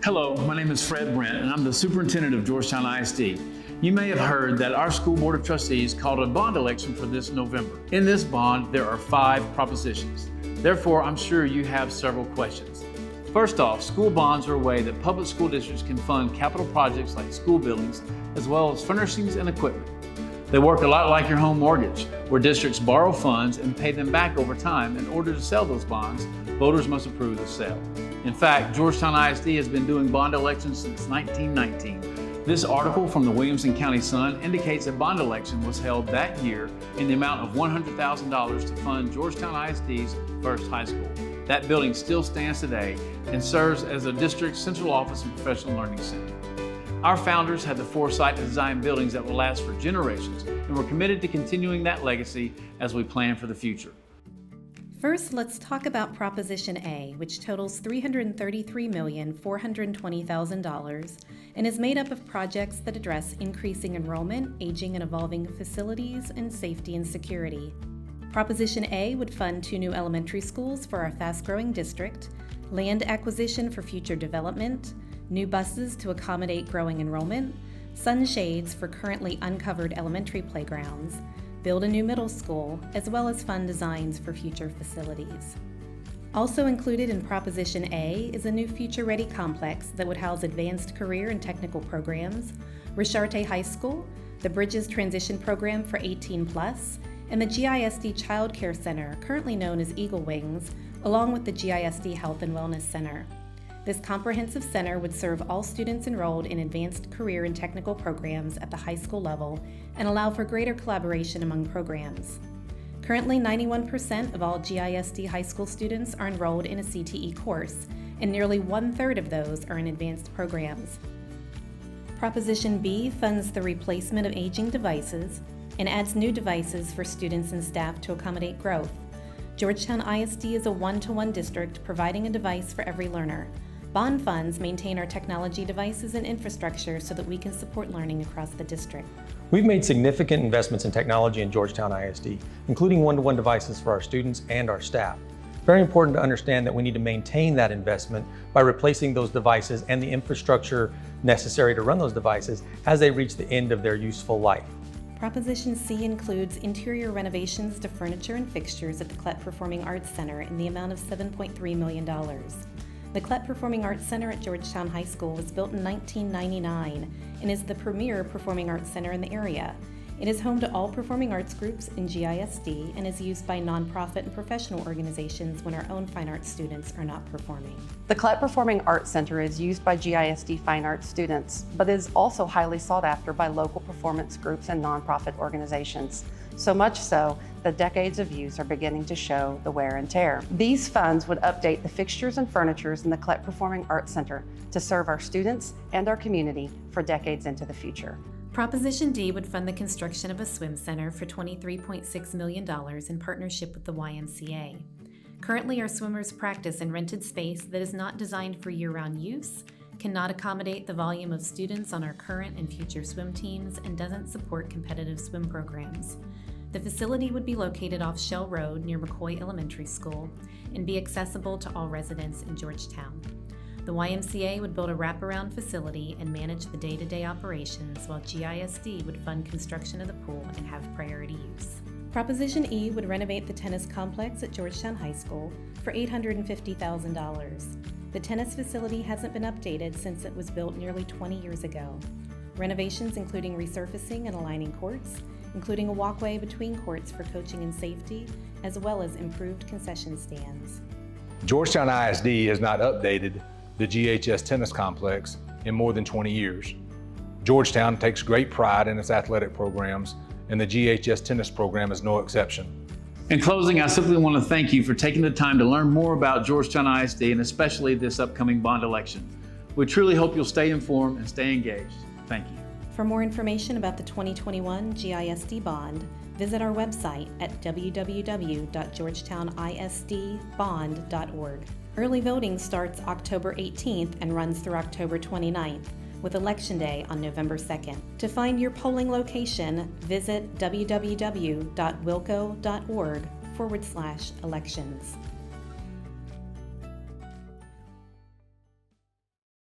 Hello, my name is Fred Brent, and I'm the superintendent of Georgetown ISD. You may have heard that our school board of trustees called a bond election for this November. In this bond, there are 5 propositions. Therefore, I'm sure you have several questions. First off, school bonds are a way that public school districts can fund capital projects like school buildings, as well as furnishings and equipment. They work a lot like your home mortgage, where districts borrow funds and pay them back over time. In order to sell those bonds, voters must approve the sale. In fact, Georgetown ISD has been doing bond elections since 1919. This article from the Williamson County Sun indicates a bond election was held that year in the amount of $100,000 to fund Georgetown ISD's first high school. That building still stands today and serves as a district's central office and professional learning center. Our founders had the foresight to design buildings that will last for generations, and we're committed to continuing that legacy as we plan for the future. First, let's talk about Proposition A, which totals $333,420,000 and is made up of projects that address increasing enrollment, aging and evolving facilities, and safety and security. Proposition A would fund 2 new elementary schools for our fast-growing district, land acquisition for future development, new buses to accommodate growing enrollment, sunshades for currently uncovered elementary playgrounds, build a new middle school, as well as fund designs for future facilities. Also included in Proposition A is a new future-ready complex that would house advanced career and technical programs, Richarte High School, the Bridges Transition Program for 18+, and the GISD Child Care Center, currently known as Eagle Wings, along with the GISD Health and Wellness Center. This comprehensive center would serve all students enrolled in advanced career and technical programs at the high school level and allow for greater collaboration among programs. Currently, 91% of all GISD high school students are enrolled in a CTE course, and nearly 1/3 of those are in advanced programs. Proposition B funds the replacement of aging devices and adds new devices for students and staff to accommodate growth. Georgetown ISD is a 1-to-1 district providing a device for every learner. Bond funds maintain our technology devices and infrastructure so that we can support learning across the district. We've made significant investments in technology in Georgetown ISD, including 1-to-1 devices for our students and our staff. Very important to understand that we need to maintain that investment by replacing those devices and the infrastructure necessary to run those devices as they reach the end of their useful life. Proposition C includes interior renovations to furniture and fixtures at the Klett Performing Arts Center in the amount of $7.3 million. The Klett Performing Arts Center at Georgetown High School was built in 1999 and is the premier performing arts center in the area. It is home to all performing arts groups in GISD and is used by nonprofit and professional organizations when our own fine arts students are not performing. The Klett Performing Arts Center is used by GISD fine arts students, but is also highly sought after by local performance groups and nonprofit organizations. So much so that decades of use are beginning to show the wear and tear. These funds would update the fixtures and furnitures in the Klett Performing Arts Center to serve our students and our community for decades into the future. Proposition D would fund the construction of a swim center for $23.6 million in partnership with the YMCA. Currently, our swimmers practice in rented space that is not designed for year-round use, cannot accommodate the volume of students on our current and future swim teams, and doesn't support competitive swim programs. The facility would be located off Shell Road near McCoy Elementary School and be accessible to all residents in Georgetown. The YMCA would build a wraparound facility and manage the day-to-day operations, while GISD would fund construction of the pool and have priority use. Proposition E would renovate the tennis complex at Georgetown High School for $850,000. The tennis facility hasn't been updated since it was built nearly 20 years ago. Renovations including resurfacing and aligning courts, including a walkway between courts for coaching and safety, as well as improved concession stands. Georgetown ISD has not updated the GHS tennis complex in more than 20 years. Georgetown takes great pride in its athletic programs, and the GHS tennis program is no exception. In closing, I simply want to thank you for taking the time to learn more about Georgetown ISD and especially this upcoming bond election. We truly hope you'll stay informed and stay engaged. Thank you. For more information about the 2021 GISD bond, visit our website at www.georgetownisdbond.org. Early voting starts October 18th and runs through October 29th, with Election Day on November 2nd. To find your polling location, visit www.wilco.org/elections.